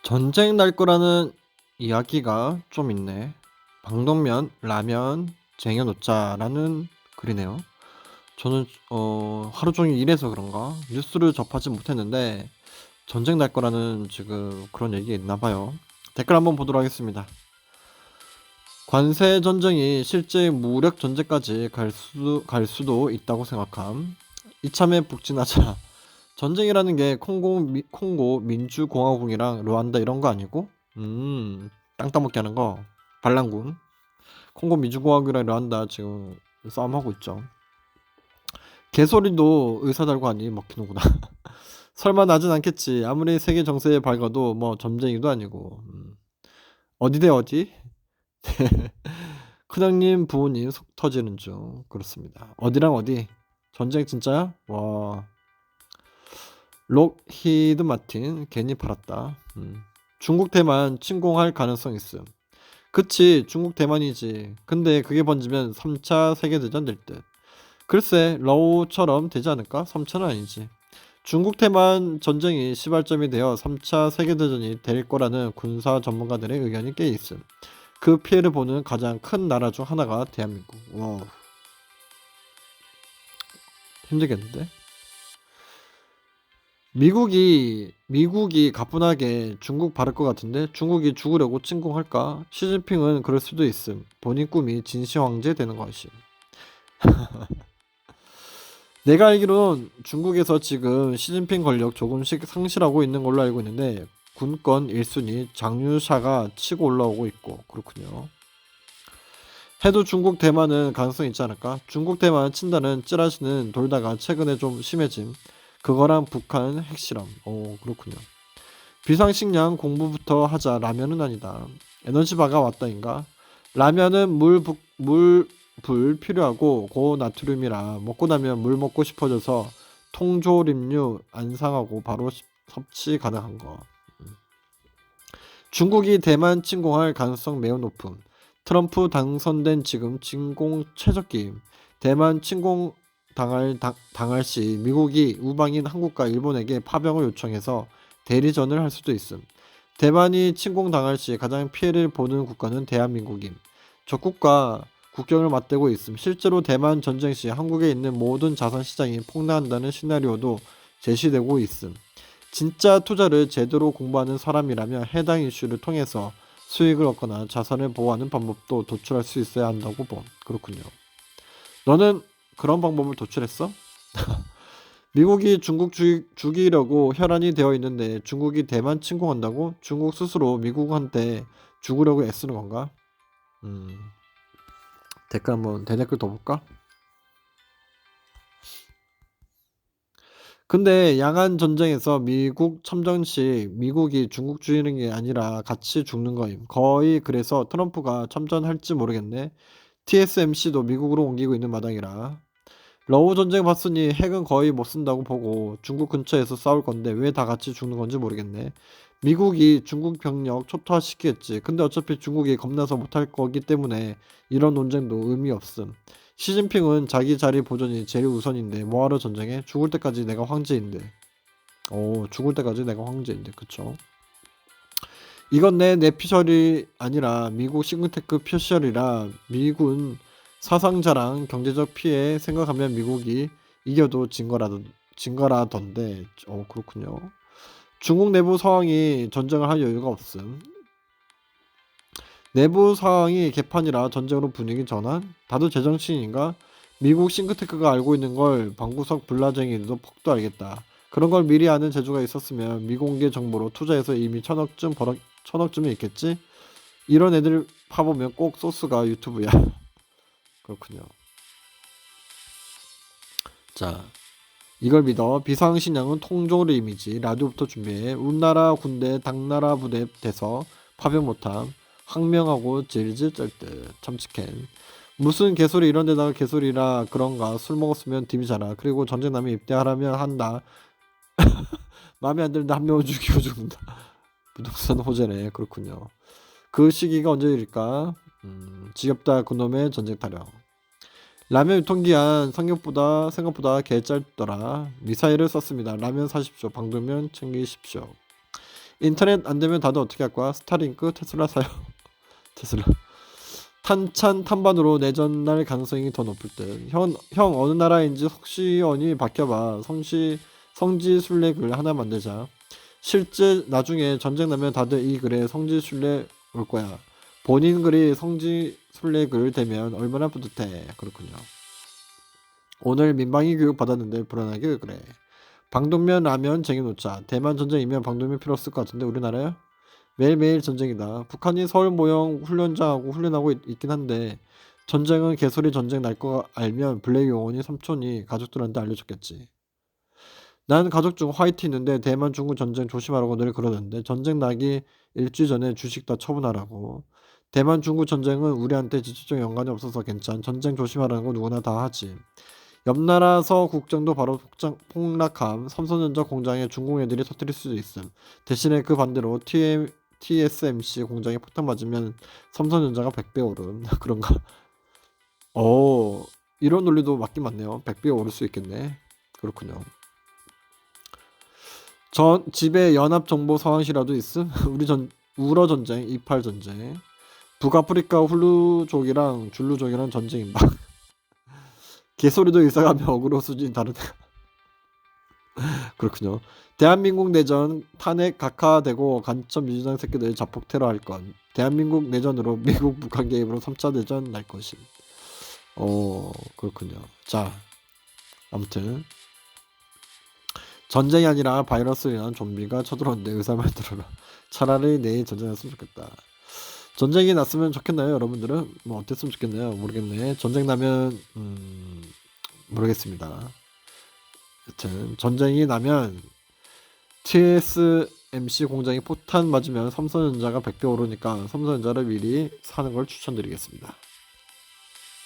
전쟁 날 거라는 이야기가 좀 있네. "방독면, 라면 쟁여 놓자."라는 글이네요. 저는 하루 종일 일해서 그런가 뉴스를 접하지 못했는데 전쟁 날 거라는 지금 그런 얘기가 있나 봐요. 댓글 한번 보도록 하겠습니다. "관세 전쟁이 실제 무력 전쟁까지 갈 수도 있다고 생각함. 이참에 북진하자." 전쟁이라는 게 콩고 민주공화국이랑 르완다 이런 거 아니고? 땅 따먹기 하는 거. 반란군. 콩고 민주공화국이랑 르완다 지금 싸움하고 있죠. 개소리도 의사 달고 하니 먹히는구나. 설마 나진 않겠지. 아무리 세계 정세에 밝아도 뭐 전쟁이도 아니고. 어디 대 어디? 큰형님 부모님 속 터지는 중. 그렇습니다. 어디랑 어디? 전쟁 진짜야? 와. 록히드 마틴 괜히 팔았다. 중국 대만 침공할 가능성 있음. 그치, 중국 대만이지. 근데 그게 번지면 3차 세계대전 될 듯. 글쎄, 러우처럼 되지 않을까? 3차는 아니지. 중국 대만 전쟁이 시발점이 되어 3차 세계대전이 될 거라는 군사 전문가들의 의견이 꽤 있음. 그 피해를 보는 가장 큰 나라 중 하나가 대한민국. 와, 힘들겠는데? 미국이 가뿐하게 중국 바를 것 같은데 중국이 죽으려고 침공할까? 시진핑은 그럴 수도 있음. 본인 꿈이 진시 황제 되는 것이. 내가 알기론 중국에서 지금 시진핑 권력 조금씩 상실하고 있는 걸로 알고 있는데 군권 1순위 장유샤가 치고 올라오고 있고 그렇군요. 해도 중국 대만은 가능성 있지 않을까? 중국 대만 친다는 찌라시는 돌다가 최근에 좀 심해짐. 그거랑 북한 핵실험. 오, 그렇군요. 비상식량 공부부터 하자. 라면은 아니다. 에너지바가 왔다인가? 라면은 불 필요하고 고나트륨이라 먹고 나면 물 먹고 싶어져서 통조림류 안 상하고 바로 섭취 가능한 거. 중국이 대만 침공할 가능성 매우 높음. 트럼프 당선된 지금 진공 최적기임. 대만 침공 당할 시 미국이 우방인 한국과 일본에게 파병을 요청해서 대리전을 할 수도 있음. 대만이 침공당할 시 가장 피해를 보는 국가는 대한민국임. 적국과 국경을 맞대고 있음. 실제로 대만 전쟁 시 한국에 있는 모든 자산 시장이 폭락한다는 시나리오도 제시되고 있음. 진짜 투자를 제대로 공부하는 사람이라면 해당 이슈를 통해서 수익을 얻거나 자산을 보호하는 방법도 도출할 수 있어야 한다고 봄. 그렇군요. 너는 그런 방법을 도출했어? 미국이 중국 죽이려고 혈안이 되어 있는데 중국이 대만 침공한다고? 중국 스스로 미국한테 죽으려고 애쓰는 건가? 음, 댓글 한번 대댓글 더 볼까? 근데 양안 전쟁에서 미국 참전 시 미국이 중국 죽이는 게 아니라 같이 죽는 거임. 거의 그래서 트럼프가 참전할지 모르겠네. TSMC도 미국으로 옮기고 있는 마당이라. 러우 전쟁 봤으니 핵은 거의 못 쓴다고 보고 중국 근처에서 싸울 건데 왜 다 같이 죽는 건지 모르겠네. 미국이 중국 병력 초토화시키겠지. 근데 어차피 중국이 겁나서 못할 거기 때문에 이런 논쟁도 의미 없음. 시진핑은 자기 자리 보존이 제일 우선인데 뭐하러 전쟁해? 죽을 때까지 내가 황제인데. 오, 죽을 때까지 내가 황제인데. 그쵸? 이건 내 내피셜이 아니라 미국 싱크테크 피셜이라 미군 사상자랑 경제적 피해 생각하면 미국이 이겨도 진 거라던데. 그렇군요. 중국 내부 상황이 전쟁을 할 여유가 없음. 내부 상황이 개판이라 전쟁으로 분위기 전환? 다들 제정신인가? 미국 싱크테크가 알고 있는 걸 방구석 불나쟁이들도 퍽도 알겠다. 그런 걸 미리 아는 재주가 있었으면 미공개 정보로 투자해서 이미 천억쯤이 있겠지? 이런 애들 파보면 꼭 소스가 유튜브야. 그렇군요. 자, 이걸 믿어. 비상식량은 통조림 이미지. 라디오부터 준비해. 우나라 군대 당나라 부대 돼서 파병 못함. 항명하고 질질 짤듯. 참치캔. 무슨 개소리 이런 데다가 개소리라 그런가. 술 먹었으면 딥이잖아. 그리고 전쟁 나면 입대하라면 한다. 마음에 안 드는데 한 명을 죽이고 죽는다. 부동산 호재네. 그렇군요. 그 시기가 언제일까? 지겹다 그놈의 전쟁 타령. 라면 유통기한 생각보다 개 짧더라. 미사일을 썼습니다. 라면 사십시오. 방독면 챙기십시오. 인터넷 안 되면 다들 어떻게 할 거야? 스타링크, 테슬라 사요. 테슬라. 탄찬 탄반으로 내전날 가능성이 더 높을 듯. 형 어느 나라인지 속시원이 바뀌어봐. 성지순례글 하나 만들자. 실제 나중에 전쟁 나면 다들 이 글에 성지순례 올 거야. 본인 글이 성지순례글 되면 얼마나 뿌듯해. 그렇군요. 오늘 민방위 교육 받았는데 불안하게 왜 그래. 방독면 라면 쟁여놓자. 대만 전쟁이면 방독면 필요 없을 것 같은데 우리나라요? 매일매일 전쟁이다. 북한이 서울 모형 훈련장하고 훈련하고 있긴 한데 전쟁은 개소리 전쟁 날 거 알면 블랙 용원이 삼촌이 가족들한테 알려줬겠지. 난 가족 중 화이트 있는데 대만 중국 전쟁 조심하라고 늘 그러는데 전쟁 나기 일주일 전에 주식 다 처분하라고. 대만 중국 전쟁은 우리한테 직접적 연관이 없어서 괜찮. 전쟁 조심하라는 거 누구나 다 하지. 옆 나라서 국정도 바로 폭락함. 삼성전자 공장에 중국 애들이 터뜨릴 수도 있음. 대신에 그 반대로 TSMC 공장에 폭탄 맞으면 삼성전자가 100배 오름. 그런가? 이런 논리도 맞긴 맞네요. 100배 오를 수 있겠네. 그렇군요. 전 집에 연합 정보 상황실이라도 있음. 우러 전쟁, 이팔 전쟁. 북아프리카 훌루족이랑 줄루족이랑 전쟁인다. 개소리도 이상하면 어그로 수준이 다르네. 그렇군요. 대한민국 내전 탄핵 각하되고 간첩 민주당 새끼들 자폭 테러할 건. 대한민국 내전으로 미국 북한 개입으로 3차 대전 날 것임. 그렇군요. 자, 아무튼 전쟁이 아니라 바이러스로 인한 좀비가 쳐들어오는데 의사 말 들어라. 차라리 내일 전쟁났으면 좋겠다. 전쟁이 났으면 좋겠나요, 여러분들은? 뭐 어땠으면 좋겠나요? 모르겠네. 전쟁 나면 모르겠습니다. 여튼 전쟁이 나면 TSMC 공장이 포탄 맞으면 삼성전자가 100배 오르니까 삼성전자를 미리 사는 걸 추천드리겠습니다.